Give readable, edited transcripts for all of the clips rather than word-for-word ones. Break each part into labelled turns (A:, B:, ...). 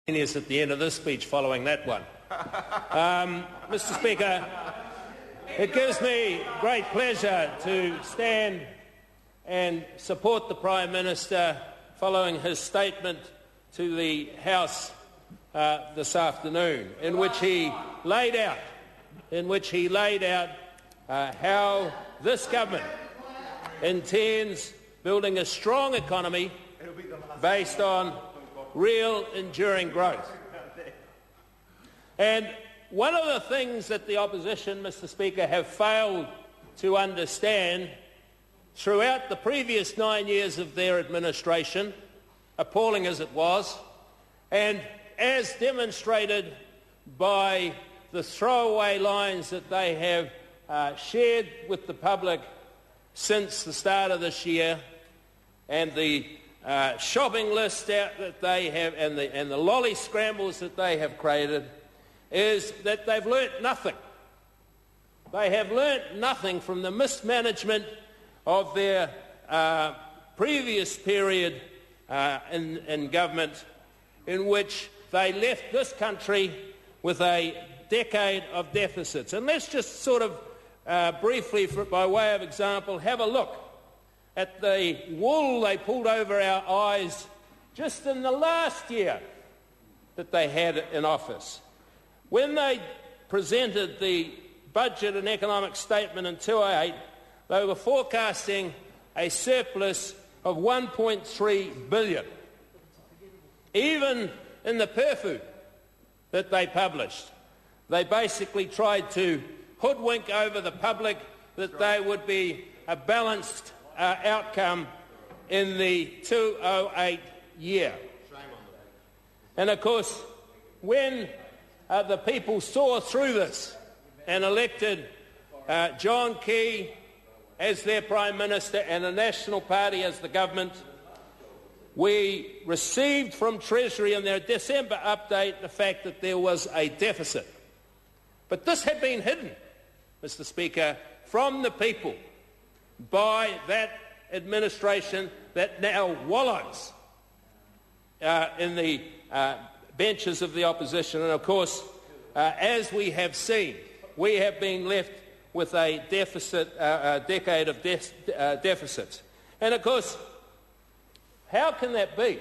A: At the end of this speech following that one. Mr. Speaker, it gives me great pleasure to stand and support the Prime Minister following his statement to the House this afternoon, in which he laid out how this government intends building a strong economy based on real enduring growth. And one of the things that the opposition, Mr. Speaker, have failed to understand throughout the previous 9 years of their administration, appalling as it was, and as demonstrated by the throwaway lines that they have shared with the public since the start of this year, and the shopping list that they have, and the lolly scrambles that they have created, is that they've learnt nothing. They have learnt nothing from the mismanagement of their previous period in government, in which they left this country with a decade of deficits. And let's just sort of briefly, by way of example, have a look at the wool they pulled over our eyes just in the last year that they had in office. When they presented the budget and economic statement in 2008, they were forecasting a surplus of $1.3 billion. Even in the perfoo that they published, they basically tried to hoodwink over the public that they would be a balanced outcome in the 2008 year. And of course, when the people saw through this and elected John Key as their Prime Minister and the National Party as the government, we received from Treasury in their December update the fact that there was a deficit. But this had been hidden, Mr. Speaker, from the people by that administration that now wallows in the benches of the opposition. And of course, as we have seen, we have been left with a deficit, a decade of deficits. And of course, how can that be?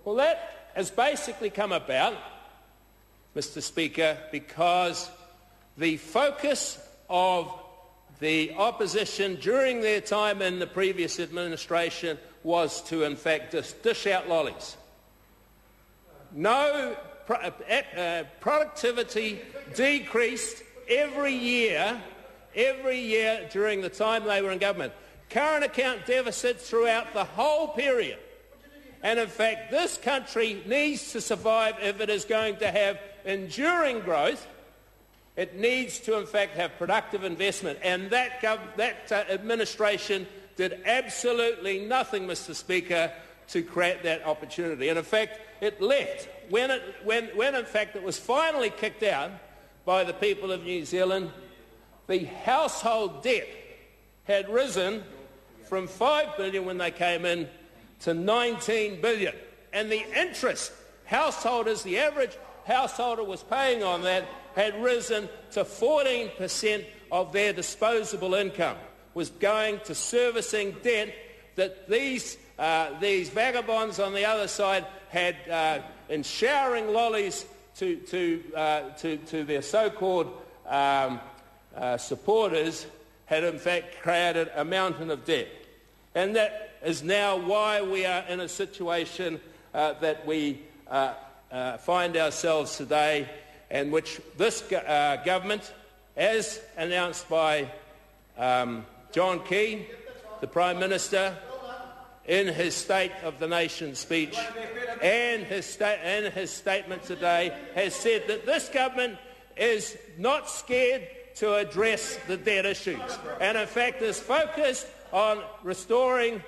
A: Well, that has basically come about, Mr. Speaker, because the focus of the opposition during their time in the previous administration was to, in fact, just dish out lollies. No productivity decreased every year during the time they were in government. Current account deficits throughout the whole period. And in fact, this country needs to survive if it is going to have enduring growth. It needs to, in fact, have productive investment. And that administration did absolutely nothing, Mr. Speaker, to create that opportunity. And in fact, it left. When in fact it was finally kicked out by the people of New Zealand, the household debt had risen from $5 billion when they came in to $19 billion. And the interest the average householder was paying on that had risen to 14% of their disposable income, was going to servicing debt that these vagabonds on the other side had, in showering lollies to their so-called supporters, had in fact created a mountain of debt. And that is now why we are in a situation that we find ourselves today, in which this government, as announced by John Key, the Prime Minister, in his State of the Nation speech and his statement today, has said that this government is not scared to address the debt issues, and in fact is focused on restoring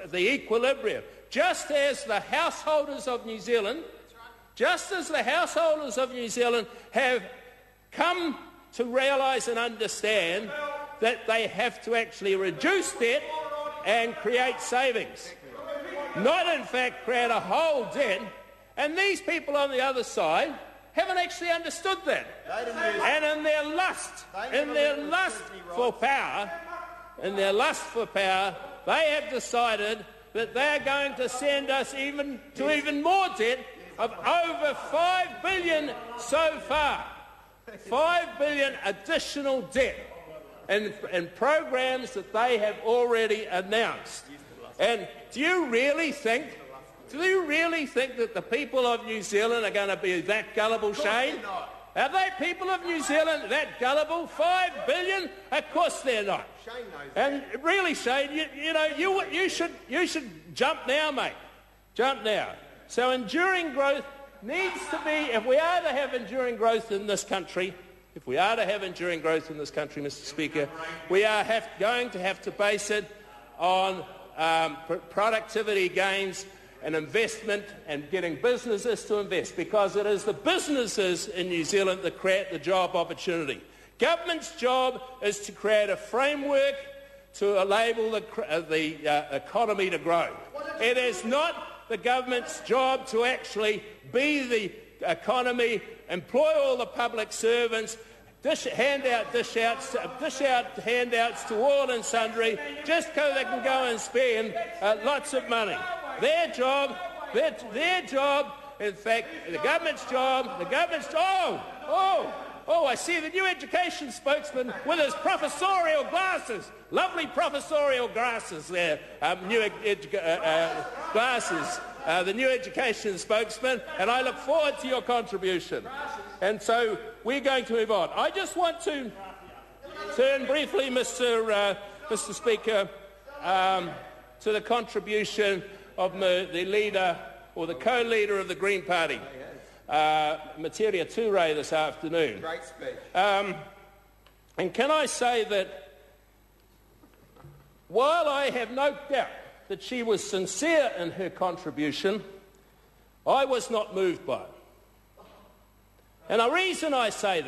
A: the equilibrium. Just as the householders of New Zealand have come to realise and understand that they have to actually reduce debt and create savings, not in fact create a whole debt And these people on the other side haven't actually understood that. And in their lust for power, they have decided that they're going to send us even more debt of over $5 billion so far. $5 billion additional debt in programs that they have already announced. And do you really think that the people of New Zealand are going to be that gullible, Shane? Are they people of New Zealand that gullible? $5 billion? Of course they're not.
B: Shane knows
A: and that. Really, Shane, you should jump now, mate. Jump now. So enduring growth needs to be, if we are to have enduring growth in this country, Mr. Speaker, we are going to have to base it on productivity gains and investment and getting businesses to invest, because it is the businesses in New Zealand that create the job opportunity. Government's job is to create a framework to enable the economy to grow. It is not the government's job to actually be the economy, employ all the public servants, hand out handouts to all and sundry, just so they can go and spend lots of money. Their job, in fact, the government's job, I see the new education spokesman with his professorial glasses. Lovely professorial glasses there, glasses. The new education spokesman, and I look forward to your contribution. And so we're going to move on. I just want to turn briefly, Mr. Speaker, to the contribution of the leader, or the co-leader of the Green Party, Materia Ture, this afternoon.
B: Great speech.
A: And can I say that while I have no doubt that she was sincere in her contribution, I was not moved by it. And the reason I say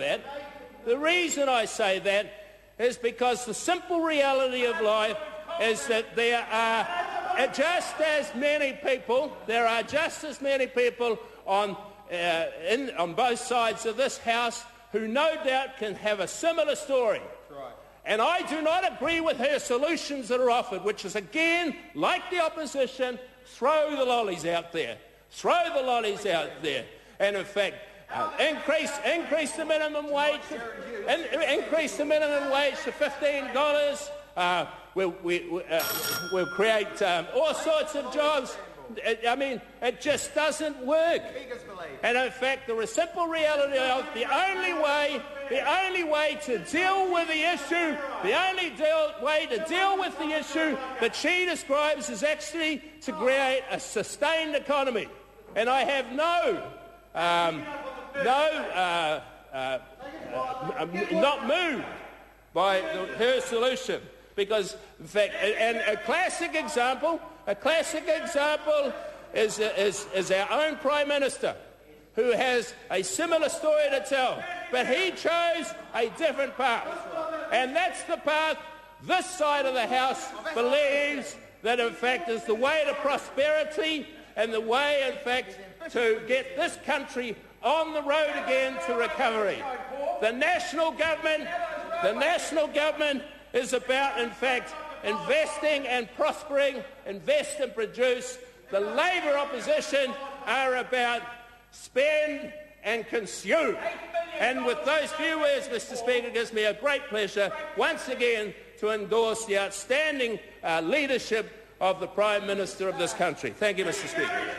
A: that is because the simple reality of life is that there are just as many people on both sides of this House who no doubt can have a similar story.
B: Right.
A: And I do not agree with her solutions that are offered, which is, again, like the opposition, throw the lollies out there. And, in fact, increase the minimum wage to $15. We'll create all sorts of jobs. I mean, it just doesn't work. And in fact, the simple reality of the only way to deal with the issue, that she describes is actually to create a sustained economy. And I have not moved by her solution. Because, in fact, and a classic example is our own Prime Minister, who has a similar story to tell. But he chose a different path. And that's the path this side of the House believes that, in fact, is the way to prosperity and the way, in fact, to get this country on the road again to recovery. The national government is about, in fact, investing and prospering, invest and produce. The Labour opposition are about spend and consume. And with those few words, Mr. Speaker, it gives me a great pleasure once again to endorse the outstanding leadership of the Prime Minister of this country. Thank you, Mr. Speaker.